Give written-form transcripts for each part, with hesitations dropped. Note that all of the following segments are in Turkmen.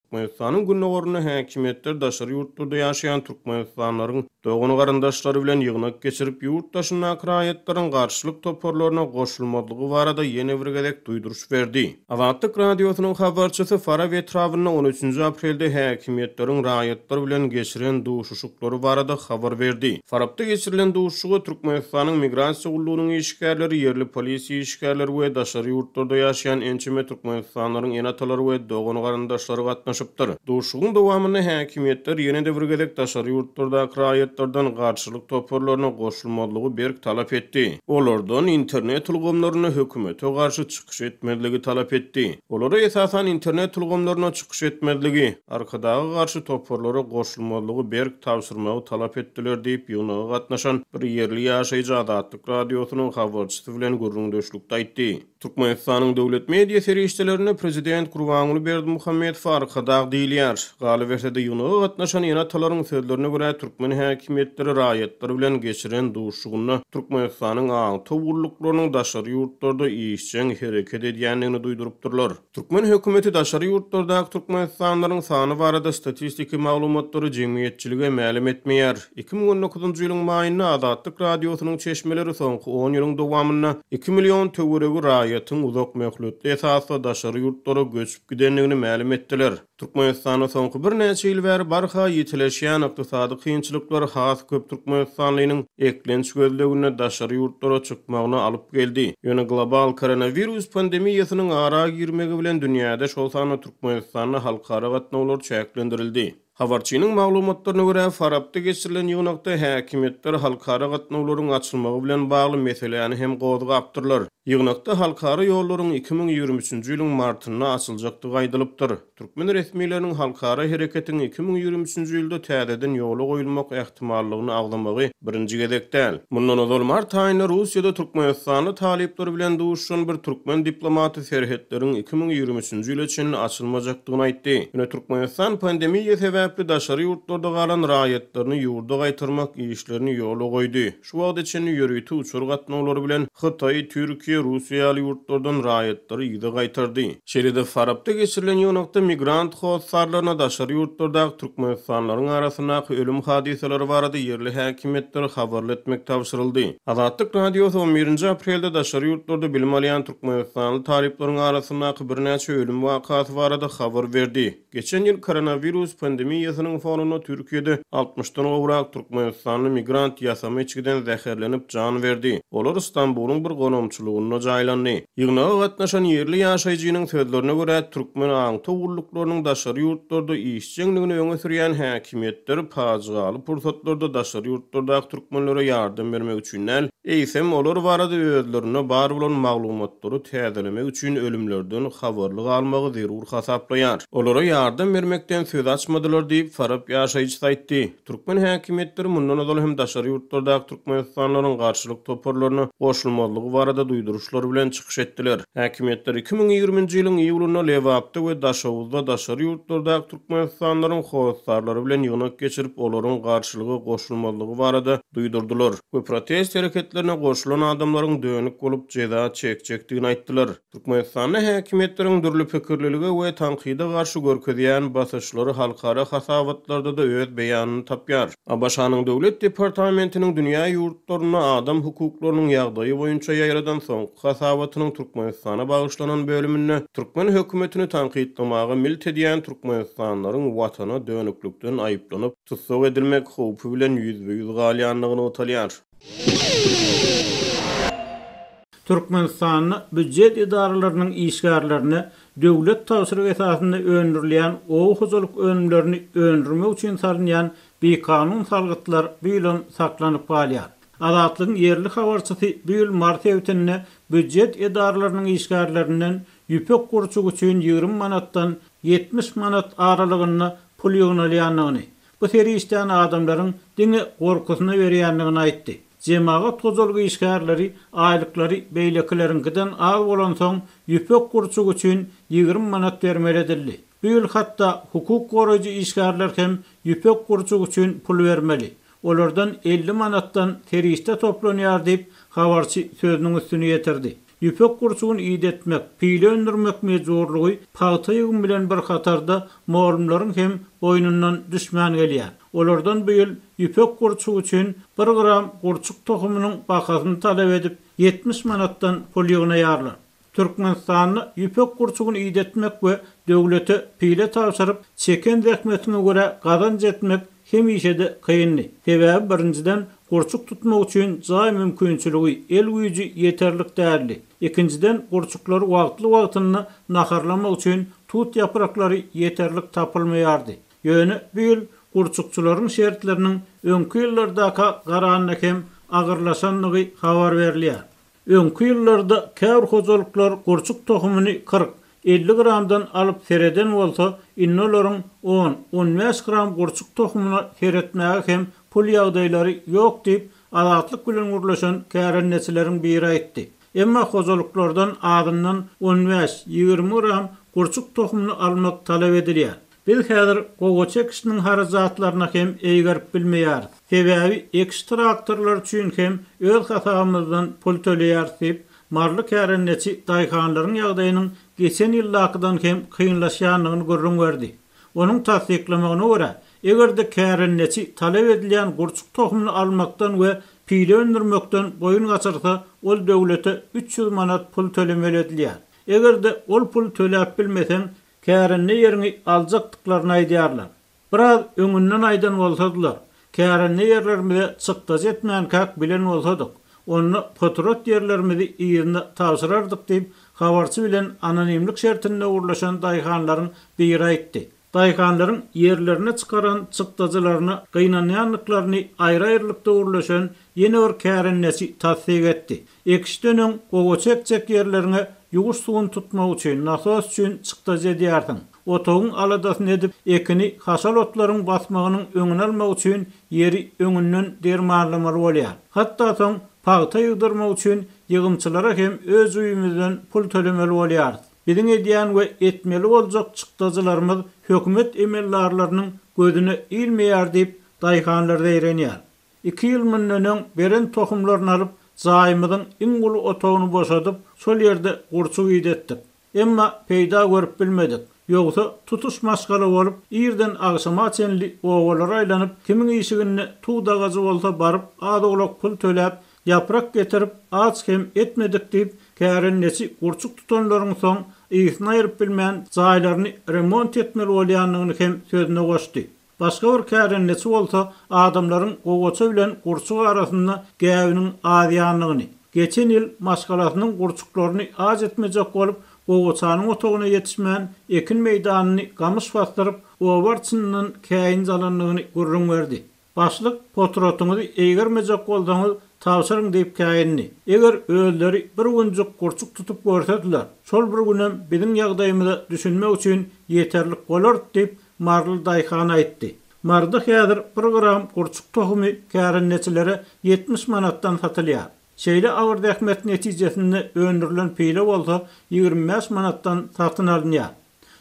Türkmenistanyň günnegoruny häkimetler daşary ýurtlarda ýaşaýan türkmenistanlaryň dogany garandaşlary bilen ýygnak geçirip ýurtdaşyna akraýatlaryň garşylyk toporlaryna goşulmadygy barada ýene bir gezek duýduruş berdi. Azatlyk radiosynyň habarçysy Fara Vetrawyny 13 aprelde häkimetleriň raýatlar bilen geçiren duşuşuklary barada habar berdi. Farapda geçirilen duşuşugy Türkmenistanyň migrasiýa gullugynyň işgärleri, ýerli polisiýa işgärleri we daşary ýurtlarda ýaşaýan ençime türkmenistanlaryň enatalary we dogany garandaşlary gatnaşypdyr. Duşuşugyň dowamyny häkimetler ýene-de bir gezek daşary ýurtlarda akraýatlardan garşylyk toporlaryna goşulmadygy berk talap etdi. Olardan internet ulgamlaryna hökümete garşy çykyş etmediligi talap etdi. Olara esasan internet ulgamlaryna çykyş etmediligi, arkadagy garşy toporlara goşulmadygy berk tawsyrmagy talap etdiler diýip ýygnaga gatnaşan bir ýerli ýaşaýjy Azatlyk radiosynyň habarçysy bilen gurrundaşlykda aýtdy. Türkmenistanyň döwlet media serişçilerine prezident Gurbanuly Berdimuhammedow arkadag diýilýär. Galy bersede ýygnaga gatnaşan enatalaryň sözlerine görä türkmen häkimetleri raýatlary bilen geçiren duşugyny Türkmenistanyň aňty gullyklarynyň daşary ýurtlarda işçiň hereket edýändigini duýdurupdyrlar. Türkmen hökümeti daşary ýurtlardaky türkmenistanlaryň sany barada statistiki maglumatlary jemgyýetçilige ma'lum etmeýär. 2019-njy ýylyň maýynda Azatlyk radiosynyň çeşmeleri soňky 10 ýylyň dowamyna 2 million töweregi raýatyň uzak möhletli esasda daşary ýurtlara göçüp gidenligini ma'lum etdiler. Türkmenistanyň soňky bir neçe ýyl bäri barha ýetileşýän ykdysady kynçylyklar has köp türkmenistanlynyň eklenç gözlegine daşary ýurtlara çykmagyna alyp geldi. Ýöne global koronavirus pandemiýasynyň ara girmegi bilen dünýäde şol sany Türkmenistanyň halkara gatnawlary çäklendirildi. Habarçynyň maglumatlaryna görä Farapda geçirilen ýygnakda häkimetler halkara gatnawlaryň açylmagy bilen bagly meseleni hem gowdugapdyrlar. Ýygnakda halkara ýollaryň 2023-nji ýylyň martyna açyljakdygy aýdylypdyr. Türkmen resmiýetleriniň halkara hereketiniň 2023-nji ýylda täzeden ýola goýulmak ähtimallygyny agdamagy birinji gezek däl. Mundan ozal mart aýynda Russiýada Türkmenistany talipleri bilen duşuşan bir türkmen diplomaty serhetleriň 2023-nji ýyl üçin açylmajakdygyny aýtdy. Ýöne Türkmenistan pandemiýa sebäpli daşary ýurtlarda galan raýatlaryny ýurda gaýtyrmak işlerini ýola goýdy. Şu wagt içinde ýörüýti uçur gatnawlary bilen Hytaý, Türkiýe, Russiýaly ýurtlardan raýatlary ýyda gaýtardy. Şeýle-de Farapda geçirilen ýoňakda migrant howsarlaryna daşary ýurtlardaky türkmenistanlaryň arasyndaky ölüm hadiseleri barada ýerli häkimetler habar etmek tapşyryldy. Azatlyk radiosu 11 aprelde daşary ýurtlarda bilim alýan türkmenistanly talipleriň arasyndaky bir näçe ölüm wakasy barada habar berdi. Geçen ýyl koronavirus pandemiýasynyň fonuny Türkiýede 60-dan gowrak türkmenistanly migrant ýasama içgiden zäherlenip jan berdi. Olar Istanbulyň bir gonomçylygyna jaýlandy. Ýygnaga gatnaşan ýerli ýaşaýjynyň sözlerine görä türkmen aňty gullyklarynyň daşary ýurtlarda işçiligini öňe sürýän häkimetler paýgaly pursatlarda daşary ýurtlardaky türkmenlere ýardym bermek üçin eýsem olar barada özlerine bar bolan maglumatlary täzelemek üçin ölümlerden habarlyk almagy zerur hasaplaýar. Olara ýardym bermekden söz açmadylar diýip Farap ýaşaýjy aýtdy. Türkmen häkimetleri mundan ozal hem daşary ýurtlardaky türkmenistanlaryň garşylyk toporlaryna goşulmadygy barada duýduruşlar bilen çykyş etdiler. Häkimetler 2020-nji ýylyň iýulyna Lewapda we Daşawuzda daşary ýurtlardaky türkmenistanlaryň howsarlary bilen ýygnak geçirip olaryň garşylygy goşulmadygy barada duýdurdylar. Bu protest hereketlerine goşulan adamlaryň dönük bolup jeda çekjekdigini aýtdylar. Türkmenistanyň häkimetleriň dürli pikirliligi we tanqida garşy görkezýän basyşlary halkara hasabatlarda da öz beýanyny tapýar. Abaşanyň döwlet departamentiniň dünýä ýurtlaryna adam hukuklarynyň ýagdaýy boýunça ýaýradan soň hasabatynyň Türkmenistana bagyşlanan bölümini türkmen hökümetini tanqidlamagy milt edýän türkmenistanlaryň watana dönüklükden aýyplanyp tutsak edilmek howpy bilen ýüzbe-ýüz galýanlygyny otalýar. Türkmenistanyň büdjet idaralarynyň işgärlerini döwlet tawsyrlygy esasynda öndürilýän oğuzluk önümlerini öndürmek üçin sarynýan bir kanun salgytlar bu ýyl saklanyp galýar. Azatlygyň ýerli habarçysy bu ýyl mart ýetinde büdjet idaralarynyň işgärlerinden ýüpek gurçuk üçin 20 manatdan 70 manat aralygyny pul ýygnalýanlygyny, bu serişden adamlaryň diňe gorkusyny berýänligini aýtdy. Cemaat tozolgy işgärleri aýlyklary beýlekileriňden az bolan soň ýüpek gurçuk üçin 20 manat bermeli edildi. Bu ýyl hatda hukuk goraýjy işgärler hem ýüpek gurçuk üçin pul bermeli. Olardan 50 manatdan terişde toplanýar diýip habarçy sözüniň üstüne ýetirdi. Yüpek gurçugyny iýdetmek, pile öndürmek mejburlygy paýta ýygyn bilen bir hatarda morumlaryň hem boýnundan düşmän gelýär. Olardan bu ýyl yüpek gurçugy üçin 1 gram gurçuk tohumynyň bahasyny talap edip 70 manatdan pul ýygnaýarlar. Türkmenistanyň yüpek gurçugyny iýdetmek we döwlete pile tapşyryp çeken zähmetine görä gazanç etmek hemişe-de kynly. Sebäbi birinciden gurçuk tutmak üçin jaý mümkinçiligi, el güýji ýeterlik däldi. Ikinciden gurçuklary wagtly naharlamak üçin tut ýapraklary ýeterlik tapylmaýardy. Ýöne bu ýyl gurçukçylaryň şertleriniň öňki ýyllardaky garanyna hem agyrlaşanlygy habar berilýär. Öňki ýyllarda käwr hozalyklar gurçuk tohumyny 40-50 gramdan alyp sereden bolsa, innolaryň 10-15 gram gurçuk tohumyny seretmäge hem pul ýagdaýlary ýok diýip azatlyk bilen gurlaşan kärenneçileriň biri aýtdy. Emma hozalyklardan adyndan 15-20 gram gurçuk tohumyny almak talap edilýär. Biz häzir gowy ekişiniň harazatlaryna hem eýgerip bilmeýär. Sebäbi ekiş traktorlar üçin hem öz hasabymyzdan pul töleýär diýip marly kärenneçi daýhanlaryň ýagdaýynyň geçen ýyllakydan hem kynlaşýanlygyny görüň berdi. Onuň tasdiklamagyna görä, egerde kärenneçi talap edilýän gurçuk tohumyny almakdan we pile öndürmekden boyun gaçyrsa, ol döwlete 300 manat pul tölemeli edilýär. Egerde ol pul töläp bilmesen, kärenne ýerini aljakdyklaryny aýdýarlar. Biraz öňünden aýdan bolsadylar, kärenne ýerlerimize çykda jetmän kak bilen bolsadyk, onu potrot ýerlerimizi ýerine tapşyrardyk diýip habarçy bilen anonimlik şertinde urlaşan daýhanlaryň biri aýtdy. Daýhanlaryň ýerlerine çykaran çykdaçylaryny gynanýanlyklaryny aýry-aýrylykda urlaşan ýene bir kärenneçi tasdik etdi. Ekişi dönem gowaçek ýerlerine ýuguş suwuny tutmak üçin, nasos üçin çykdaç edýärdiň. Otogyň aladasyny edip ekini hasal otlaryň basmagynyň öňüni almak üçin ýeri öňünden dermanlamaly bolýar. Hatda soň paýta ýygdyrmak üçin ýygymçylara hem öz üýümizden pul tölemeli bolýar. Biziň edýän we etmeli boljak çykdaçylarymyz hökümet emellarlarynyň gözüne ilmeýär diýip daýhanlarda eýrenýär. 2 ýyl münden beren tohumlaryny alyp zaýymyzyň iň guly otogyny boşadyp şol ýerde gurçuk iýdetdik. Emma peýda görüp bilmedik. Ýogsa tutuş maskala bolup ýerden agşama çenli owalara aýlanyp kimiň işigine tuğda gazı bolsa baryp adolak pul töläp yaprak getirip aç hem etmedik diýip kärenneçi gurçuk tutanlaryň soň ýygyny aýryp bilmän zaýlaryny remont etmeli bolýanlygyny hem sözüne goşdy. Başga bir kärenneçi bolsa adamlaryň gowaça bilen gurçuk arasynda gäwiniň adýanlygyny, geçen ýyl maskalasynyň gurçuklaryny az etmejek bolup gowaçanyň otogyna ýetişmän ekin meýdanyny gamyş bastyryp owarçyndan käýin zalanlygyny görüň berdi. Başlyk potrotuňyzy eýgermejek bolsaňyz tapşyryň diýip käýinni. Eger öýleri bir günjük gurçuk tutup görsädiler, şol bir günem biziň ýagdaýymyza düşünmek üçin ýeterlik bolar diýip marly daýhan aýtdy. Marda häzir 1 gram gurçuk tohumy kärenneçilere 70 manatdan satylýar. Şeýle awar zähmet netijesinde öndürilen pile bolsa 25 manatdan satyn alynýar.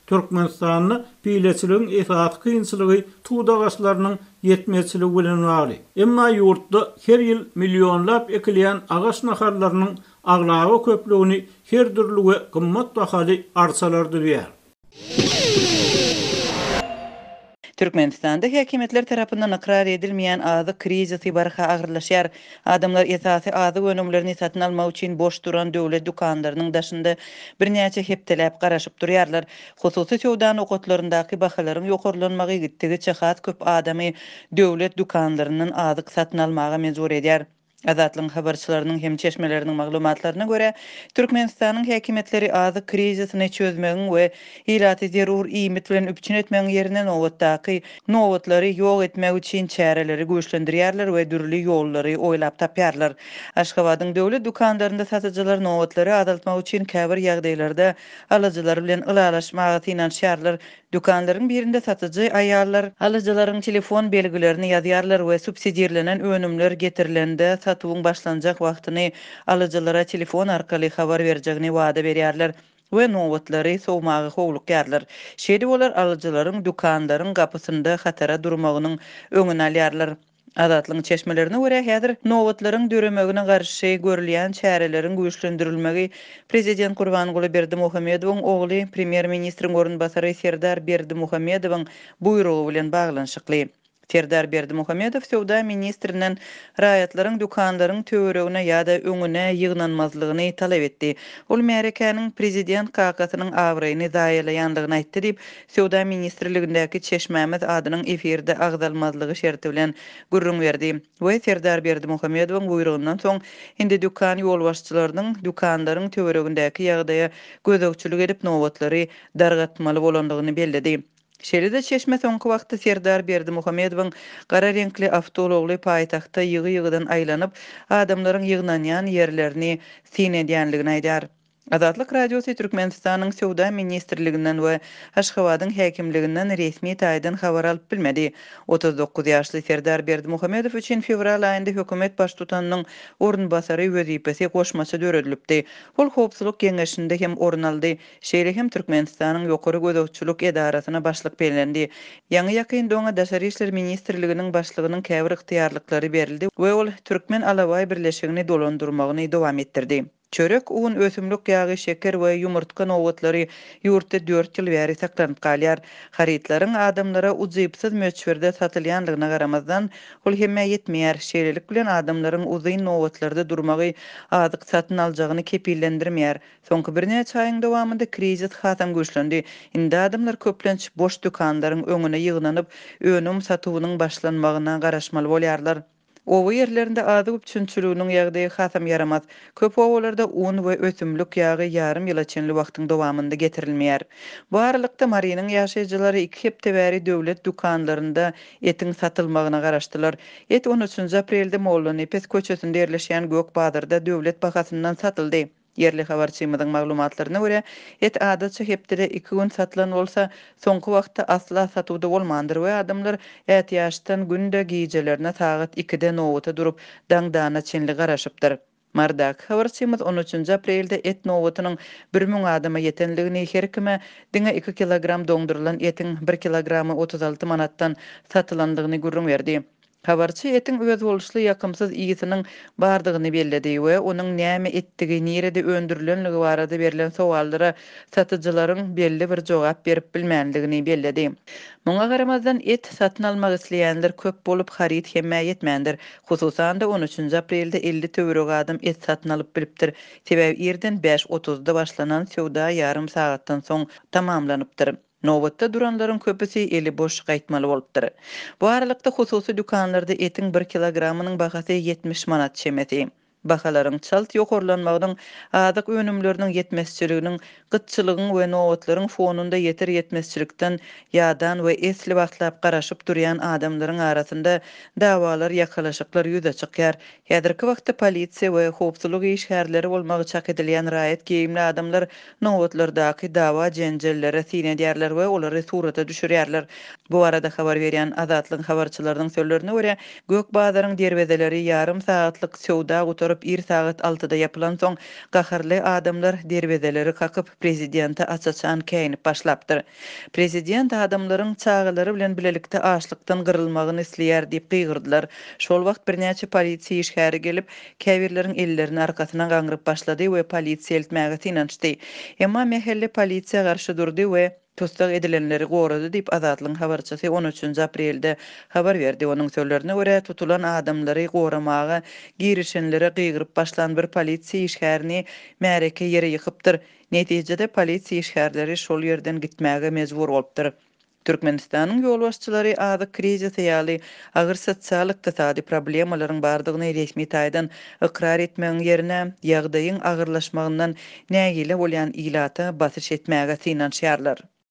Türkmenistanyň pileçiligiň esas kynçylygy tuğda gaçlarynyň ýetmezçiligi bilen bagly. Emma ýurtda her ýyl millionlap ekilýän agaç naharlarynyň aglagy köpligini her türlü we gymmat bahaly arsalar dürýär. Türkmenistanda häkimetler tarapyndan ikrar edilmeýän azyk krizisi barha agyrlaşýar. Adamlar esasy azyk önümlerini satyn almak üçin boş duran döwlet dukanlarynyň daşynda birnäçe hepdeläp garaşyp durýarlar. Hususy sowda nokatlaryndaky bahalaryň ýokarlanmagy gitdigi çahat köp adamy döwlet dukanlarynyň azyk satyn almaga mejbur edýär. Azatlyň habarçylarynyň hem çeşmeleriniň maglumatlaryna görä, Türkmenistanyň häkimetleri azyk krizisini çözmegiň we ilaty zerur iýmit bilen üpçün etmegiň ýerine nowatlary ýok etmek üçin çäreleri güýçlendirýärler we dürli ýollary oýlap tapýarlar. Aşgabatyň döwlet dukanlarynda satyjylar nowatlary azaltmak üçin käbir ýagdaýlarda alyjylar bilen ylalaşmagy inanýarlar. Dukanlaryň birinde satyjy aýallar alyjylaryň telefon belgilerini ýazýarlar we subsidiýalenen önümler getirilende satywyň başlanjak wagtyny alyjylara telefon arkaly habar berjegini wada berýärler we nowatlary sowmagy howlukýarlar. Şeýle bolar alyjylaryň dukanlaryň gapysynda hatara durmagynyň öňüni alýarlar. Adatlyň çeşmelerine görä häzir nowatlaryň döremegine garşy görülýän çäreleriň güýçlendirilmegi prezident Gurbanguly Berdimuhammedowyň ogly premier ministriň orunbasary Serdar Berdimuhammedowyň buýrugy bilen baglanşykly. Serdar Berdimuhammedow Sowda ministrinden raýatlaryň dukanlaryň töweregine ýa-da öňüne ýygnanmazlygyny talap etdi. Ol Merikanyň prezident kakasynyň awraýyny zaýalaýanlygyny aýtdy diýip Sowda ministrligindäki çeşmämiz adynyň efirde agdalmazlygy şerti bilen gurrun berdi. We Serdar Berdimuhammedowyň buýrugundan soň indi dukan ýolbaşçylarynyň dukanlaryň töweregindäki ýagdaýa gözegçilik edip nowatlary dargatmaly bolandygyny belledi. Şeride çeşme soňky wagtda Serdar Berdimuhammedowyň gara renkli awtologly paýtagta ýygy-ýygydan aýlanyp adamlaryň ýygnanýan ýerlerini sinedýänligini aýdar. Azatlyk radiosu Türkmenistanyň Sowda ministrliginden we Aşgabatyň häkimliginden resmi taýdan habar alyp bilmedi. 39 ýaşly Serdar Berdimuhammedow üçin fevral aýynda hökümet baş tutanynyň orunbasary wezipesi goşmaça döredilipdi. Ol howpsuzlyk geňeşinde hem orun aldy. Şeýle hem Türkmenistanyň ýokary gözegçilik edarasyna başlyk bellendi. Ýaňy ýakynda Daşary işler ministrliginiň başlygynyň käbir ygtyýarlyklary berildi we ol Türkmen Alaway birleşigini dolandyrmagyny dowam etdirdi. Çörek, un, ösümlük yağı, şeker we yumurtka nowatlary ýurtda 4 ýyl bäri saklanyp galýar. Haritlaryň adamlara uzypsyz möçberde satylýanlygyna garamazdan ol hemme ýetmeýär. Şeýlelik bilen adamlaryň uzyň nowatlarda durmagy azyk satyn aljagyny kepillendirmeýär. Soňky bir näçe aýyň dowamında krizis hasam güýçlendi. Indi adamlar köplenç boş dukanlaryň öňüne ýygnanyp önüm satywynyň başlanmagyna garaşmaly bolýarlar. Owa ýerlerinde azyk üçinçiliginiň ýagdaýy hasam yaramaz. Köp owalarda un we ösümlük ýagy ýarym ýyla çenli wagtyň dowamında getirilmeýär. Bu aralykda Mariýanyň ýaşaýjylary 2 hepde bäri döwlet dukanlarynda etiň satylmagyna garaşdylar. Et 13 aprelde Mollany Epes köçesinde ýerleşýän Gök Bazarda döwlet bahasyndan satyldy. Yerli habarçymyzyň maglumatlaryna görä, et adatça hepde 2 gün satylan bolsa, soňky wagtda asla satywda bolmandyr we adamlar ätýaşdan günde giýjelerine sagat 2-de nowata durup daňdana çenli garaşypdyr. Mardak habarçymyz 13 aprelde et nowatynyň 1000 adama ýetenligini her kime diňe 2 kilogram doňdurulan etiň 1 kilogramy 36 manatdan satylandygyny gurrun berdi. Habarçy etiň öz boluşly ýakymsyz iýisiniň bardygyny belledi we onuň näme etdigi, nerede öndürilenligi barada berilen sowallara satyjylaryň belli bir jogap berip bilmänligini belledi. Muňa garamazdan et satyn almak isleýänler köp bolup harit hemme ýetmändir. Hususan da 13 aprelde 50 töwerek adam et satyn alyp bilipdir. Sebäbi ýerden 5:30-da başlanan sowda ýarym sagatdan soň tamamlanypdyr. Nowatda duranlaryň köpüsi eli boş gaýtmaly bolupdyr. Bu aralykda hususy dukanlarda etiň 1 kilogramynyň bahasy 70 manat çemeti. Bahalaryň çalt ýokarlanmagynyň azyk önümleriniň ýetmezçiliginiň gytçylygyň we nowatlaryň fonunda ýeter ýetmezçilikden ýadan we esli wagtlap garaşyp durýan adamlaryň arasynda dawalar ýakalaşyklar ýüze çykýar. Häzirki wagtda polisiýa we howpsuzlyk işgärleri bolmagy çak edilýän raýat geyimli adamlar nowatlardaky dawa jenjellere sinedýärler we olary surata düşürýärler. Bu arada habar berýän Azatlyň habarçylarynyň sözlerine görä, Gök Bazaryň derwezeleri ýarym saatlyk sowda guturup 1 saat 6-da ýapylan soň gaharly adamlar derwezeleri kakyp prezidente açaçan käýnip başlapdyr. Prezident adamlaryň çağılary bilen bilelikde açlykdan gyrylmagyny isleýär diýip gygyrdylar. Şol wagt bir näçe polisiýa işgäri gelip käbirleriň ellerini arkasyna gaňryp başlady we polisiýa eltmäge tinançdy. Emma mehelle polisiýa garşy durdy we tostak edilenleri gorady diýip Azatlyň habarçysy 13 aprelde habar berdi. Onuň sözlerine görä tutulan adamlary goramaga girişenlere gygryp başlan bir polisiýa işgärini märeke ýere ýykypdyr. Netijede polisiýa işgärleri şol ýerden gitmäge mejbur bolupdyr. Türkmenistanyň ýolbaşçylary azyk krizis ýaly agyr sosial ykdysady problemalaryň bardygyny resmi taýdan ikrar etmegiň ýerine ýagdaýyň agyrlaşmagyndan nägile bolýan ilata basyş etmäge synanýarlar.